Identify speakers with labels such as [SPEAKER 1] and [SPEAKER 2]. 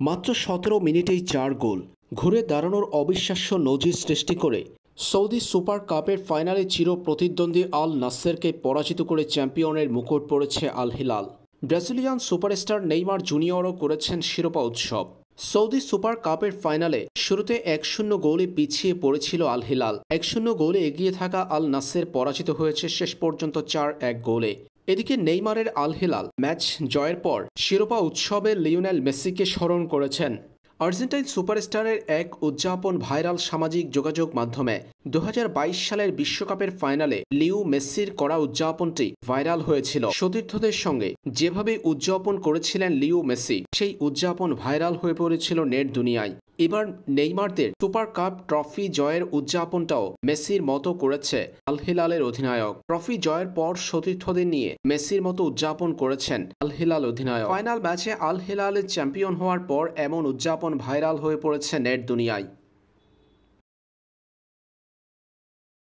[SPEAKER 1] মাত্র ১৭ মিনিটেই ৪ গোল ঘুরে দাঁড়ানোর অবিশ্বাস্য নজির সৃষ্টি করে সৌদি সুপার কাপের ফাইনালে চির প্রতিদ্বন্দ্বী আল নাসেরকে পরাজিত করে চ্যাম্পিয়নের মুকুট পড়েছে Al Hilal. Brazilian superstar Neymar জুনিয়রও করেছেন শিরোপা উৎসব। সৌদি সুপার কাপের ফাইনালে শুরুতে ১-০ গোলে পিছিয়ে পড়েছিল আল হিলাল। ১-০ গোলে এগিয়ে থাকা আল নাসের পরাজিত হয়েছে শেষ পর্যন্ত ৪-১ গোলে। এদিকে নেইমারের আল হিলাল ম্যাচ জয়ের পর শিরোপা উৎসবে লিওনেল মেসিকে স্মরণ করেছেন। আর্জেন্টাইন সুপারস্টারের এক উদযাপন ভাইরাল সামাজিক যোগাযোগ মাধ্যমে। ২০২২ সালের বিশ্বকাপের ফাইনালে লিও মেসির করা উদযাপনটি ভাইরাল হয়েছিল। সতীর্থদের সঙ্গে যেভাবে উদযাপন করেছিলেন লিও মেসি, সেই উদযাপন ভাইরাল হয়ে পড়েছিল নেট দুনিয়ায়। এবার নেইমারদের সুপার কাপ ট্রফি জয়ের উদযাপনটাও মেসির মতো করেছে আল হিলালের অধিনায়ক। ট্রফি জয়ের পর সতীর্থদের নিয়ে মেসির মতো উদযাপন করেছেন আল হিলাল অধিনায়ক। ফাইনাল ম্যাচে আল হিলালের চ্যাম্পিয়ন হওয়ার পর এমন উদযাপন ভাইরাল হয়ে পড়েছে নেট দুনিয়ায়।